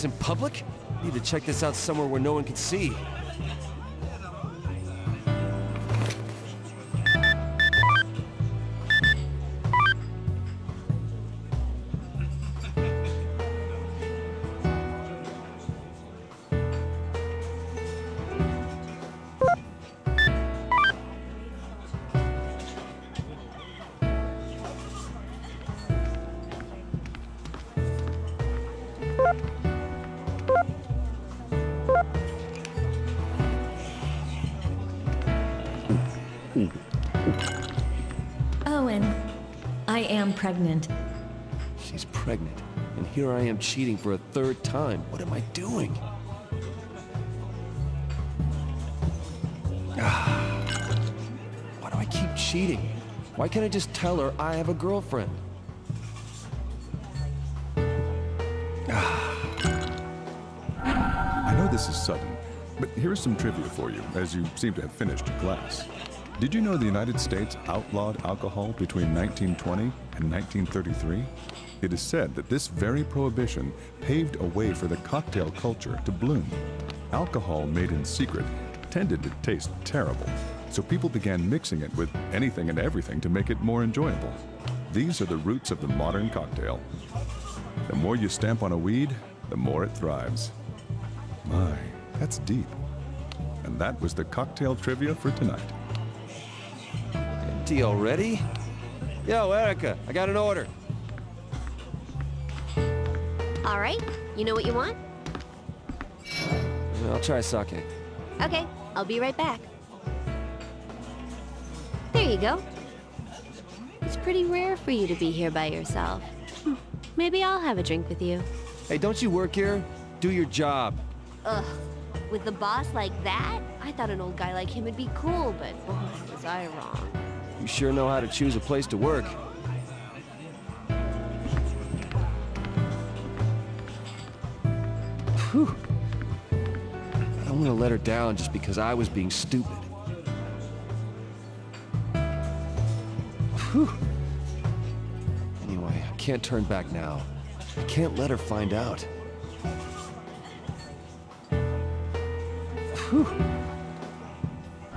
this in public? Need to check this out somewhere where no one can see. Owen, I am pregnant. She's pregnant, and here I am cheating for a third time. What am I doing? Why do I keep cheating? Why can't I just tell her I have a girlfriend? I know this is sudden, but here's some trivia for you, as you seem to have finished your class. Did you know the United States outlawed alcohol between 1920 and 1933? It is said that this very prohibition paved a way for the cocktail culture to bloom. Alcohol made in secret tended to taste terrible, so people began mixing it with anything and everything to make it more enjoyable. These are the roots of the modern cocktail. The more you stamp on a weed, the more it thrives. My, that's deep. And that was the cocktail trivia for tonight. Empty already? Yo, Erica, I got an order. All right, you know what you want? I'll try sake. Okay, I'll be right back. There you go. It's pretty rare for you to be here by yourself. Maybe I'll have a drink with you. Hey, don't you work here? Do your job. Ugh, with the boss like that? I thought an old guy like him would be cool, but boy, was I wrong. You sure know how to choose a place to work. Whew. I don't want to let her down just because I was being stupid. Whew. Anyway, I can't turn back now. I can't let her find out. Whew.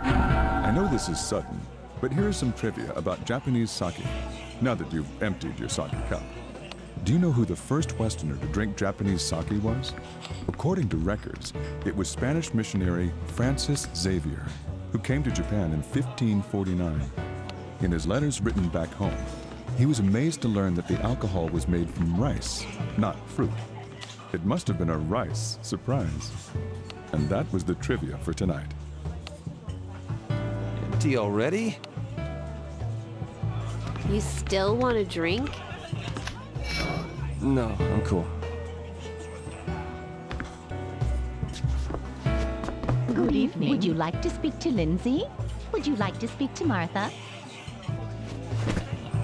I know this is sudden, but here's some trivia about Japanese sake, now that you've emptied your sake cup. Do you know who the first Westerner to drink Japanese sake was? According to records, it was Spanish missionary Francis Xavier, who came to Japan in 1549. In his letters written back home, he was amazed to learn that the alcohol was made from rice, not fruit. It must have been a rice surprise. And that was the trivia for tonight. Empty already? You still want a drink? No, I'm cool. Good evening. Would you like to speak to Lindsay? Would you like to speak to Martha?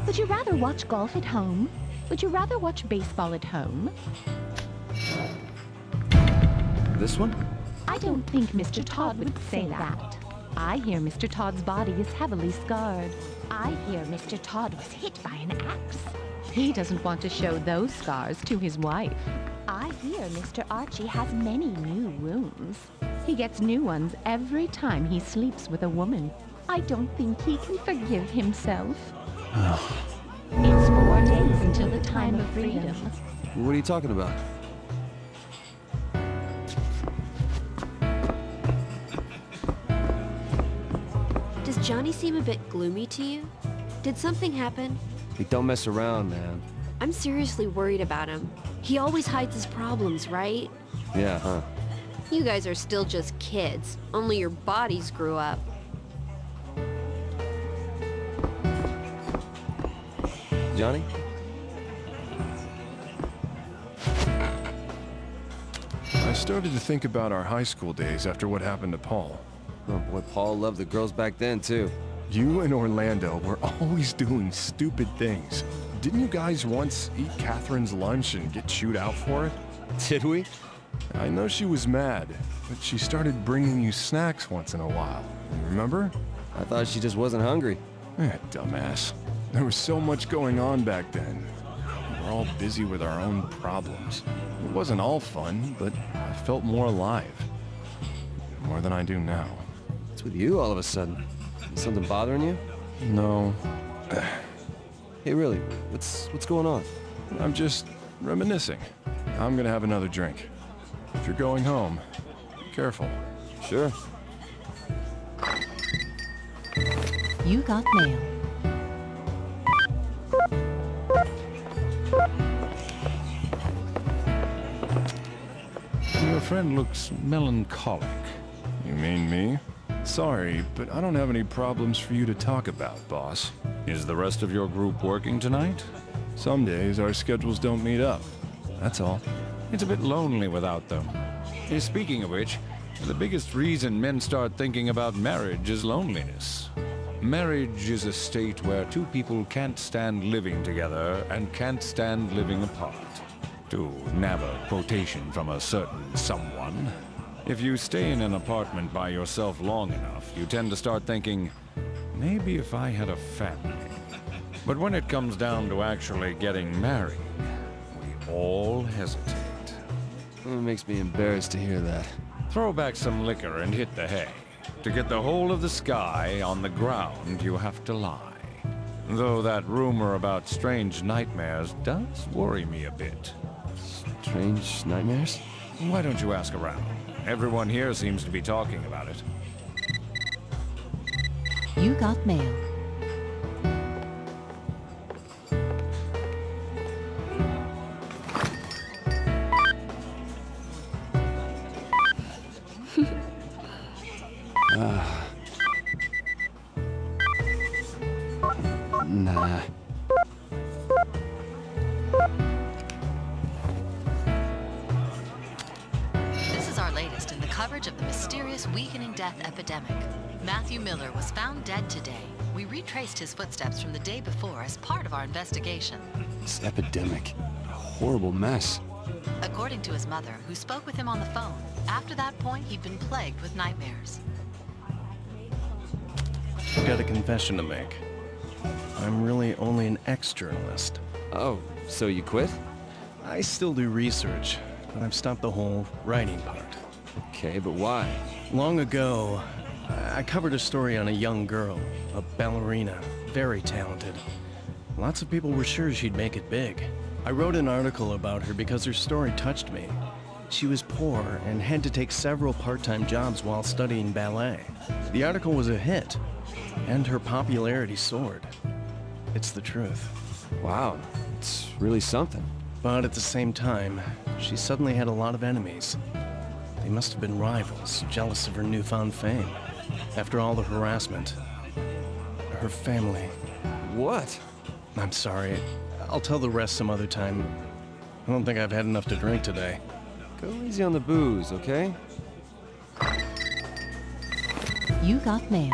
Would you rather watch golf at home? Would you rather watch baseball at home? This one? I don't think Mr. Todd would say that. I hear Mr. Todd's body is heavily scarred. I hear Mr. Todd was hit by an axe. He doesn't want to show those scars to his wife. I hear Mr. Archie has many new wounds. He gets new ones every time he sleeps with a woman. I don't think he can forgive himself. It's 4 days until the time of freedom. What are you talking about? Does Johnny seem a bit gloomy to you? Did something happen? Hey, don't mess around, man. I'm seriously worried about him. He always hides his problems, right? Yeah, huh? You guys are still just kids, only your bodies grew up. Johnny? I started to think about our high school days after what happened to Paul. Oh boy, Paul loved the girls back then, too. You and Orlando were always doing stupid things. Didn't you guys once eat Catherine's lunch and get chewed out for it? Did we? I know she was mad, but she started bringing you snacks once in a while. Remember? I thought she just wasn't hungry. Dumbass. There was so much going on back then. we're all busy with our own problems. It wasn't all fun, but I felt more alive. More than I do now. What's with you all of a sudden? Is something bothering you? No. Hey, really, what's going on? I'm just reminiscing. I'm gonna have another drink. If you're going home, be careful. Sure. You got mail. Your friend looks melancholic. You mean me? Sorry, but I don't have any problems for you to talk about, boss. Is the rest of your group working tonight? Some days our schedules don't meet up. That's all. It's a bit lonely without them. Speaking of which, the biggest reason men start thinking about marriage is loneliness. Marriage is a state where two people can't stand living together and can't stand living apart. To nab a quotation from a certain someone, if you stay in an apartment by yourself long enough, you tend to start thinking, maybe if I had a family. But when it comes down to actually getting married, we all hesitate. It makes me embarrassed to hear that. Throw back some liquor and hit the hay. To get the whole of the sky, on the ground you have to lie. Though that rumor about strange nightmares does worry me a bit. Strange nightmares? Why don't you ask around? Everyone here seems to be talking about it. You got mail. Nah. This is our latest in the coverage of the mysterious weakening death epidemic. Matthew Miller was found dead today. We retraced his footsteps from the day before as part of our investigation. This epidemic. A horrible mess. According to his mother, who spoke with him on the phone, after that point he'd been plagued with nightmares. I've got a confession to make. I'm really only an ex-journalist. Oh, so you quit? I still do research, but I've stopped the whole writing part. Okay, but why? Long ago, I covered a story on a young girl, a ballerina, very talented. Lots of people were sure she'd make it big. I wrote an article about her because her story touched me. She was poor and had to take several part-time jobs while studying ballet. The article was a hit, and her popularity soared. It's the truth. Wow, it's really something. But at the same time, she suddenly had a lot of enemies. They must have been rivals, jealous of her newfound fame. After all the harassment, her family. What? I'm sorry. I'll tell the rest some other time. I don't think I've had enough to drink today. Go easy on the booze, okay? You got mail.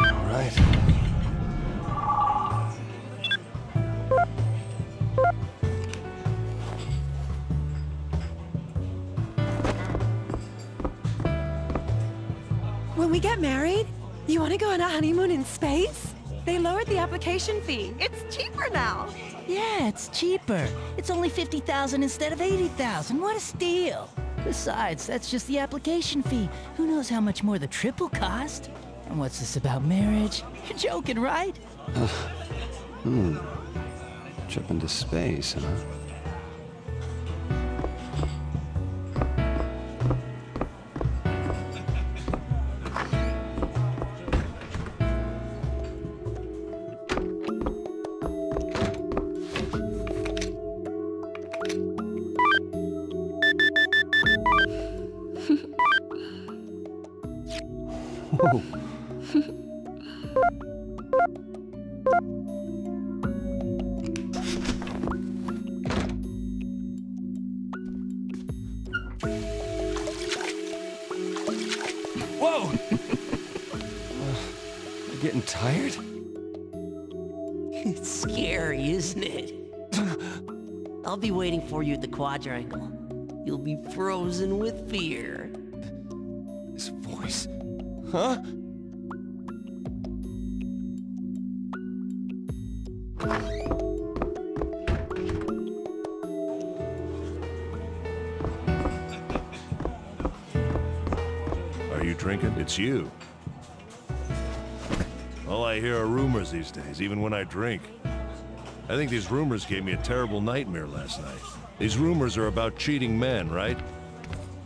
All right. When we get married, you want to go on a honeymoon in space? They lowered the application fee. It's cheaper now. Yeah, it's cheaper. It's only $50,000 instead of $80,000. What a steal. Besides, that's just the application fee. Who knows how much more the trip will cost? And what's this about marriage? You're joking, right? Trip into space, huh? Whoa. Whoa! You getting tired? It's scary, isn't it? I'll be waiting for you at the quadrangle. You'll be frozen with fear. This voice. Huh? Are you drinking? It's you. All I hear are rumors these days, even when I drink. I think these rumors gave me a terrible nightmare last night. These rumors are about cheating men, right?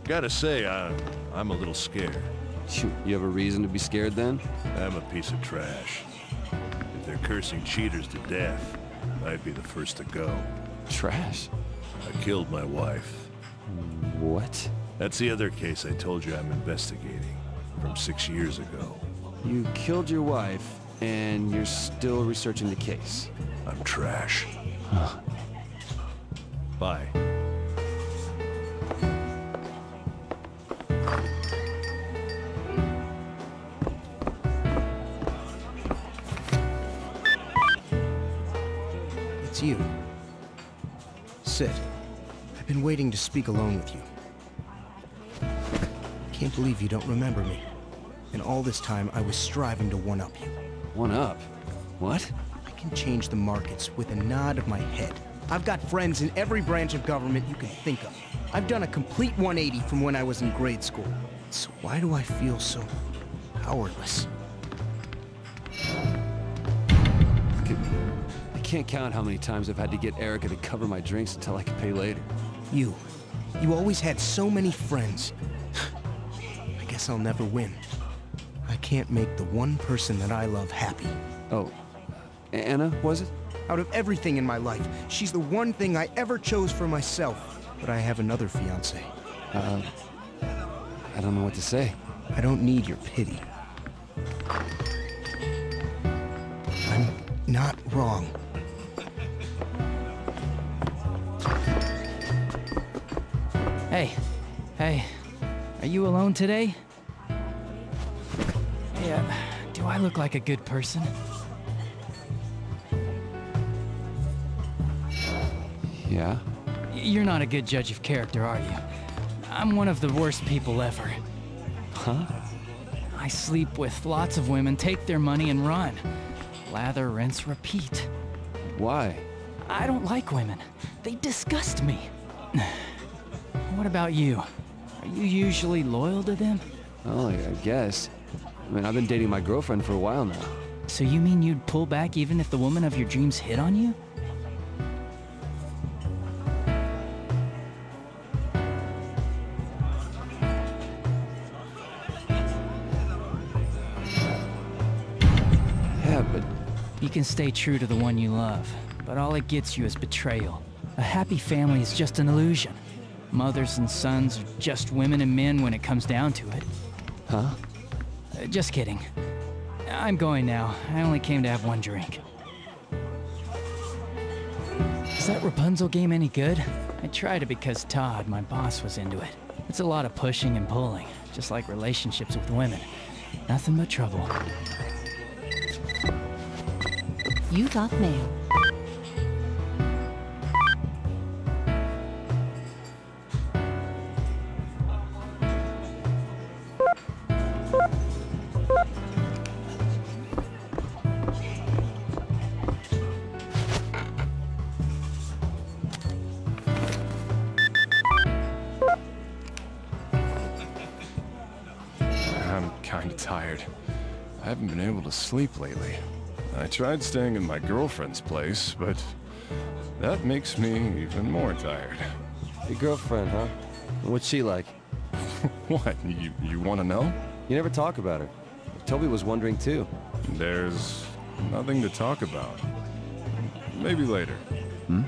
Gotta say, I'm a little scared. You have a reason to be scared then? I'm a piece of trash. If they're cursing cheaters to death, I'd be the first to go. Trash? I killed my wife. What? That's the other case I told you I'm investigating, from 6 years ago. You killed your wife, and you're still researching the case. I'm trash. Huh. Bye. It's you. Sit. I've been waiting to speak alone with you. Can't believe you don't remember me. And all this time, I was striving to one-up you. One-up? What? I can change the markets with a nod of my head. I've got friends in every branch of government you can think of. I've done a complete 180 from when I was in grade school. So why do I feel so powerless? I can't count how many times I've had to get Erica to cover my drinks until I could pay later. You always had so many friends. I guess I'll never win. I can't make the one person that I love happy. Oh, Anna, was it? Out of everything in my life, she's the one thing I ever chose for myself. But I have another fiancé. I don't know what to say. I don't need your pity. I'm not wrong. Hey, are you alone today? Yeah, do I look like a good person? Yeah? You're not a good judge of character, are you? I'm one of the worst people ever. Huh? I sleep with lots of women, take their money and run. Lather, rinse, repeat. Why? I don't like women. They disgust me. What about you? Are you usually loyal to them? Well, I guess. I mean, I've been dating my girlfriend for a while now. So you mean you'd pull back even if the woman of your dreams hit on you? Yeah, but... You can stay true to the one you love, but all it gets you is betrayal. A happy family is just an illusion. Mothers and sons are just women and men when it comes down to it. Huh? Just kidding. I'm going now. I only came to have one drink. Is that Rapunzel game any good? I tried it because Todd, my boss, was into it. It's a lot of pushing and pulling, just like relationships with women. Nothing but trouble. You got mail. I'm kinda tired. I haven't been able to sleep lately. I tried staying in my girlfriend's place, but that makes me even more tired. Your girlfriend, huh? What's she like? What? You want to know? You never talk about her. Toby was wondering too. There's nothing to talk about. Maybe later. Hmm?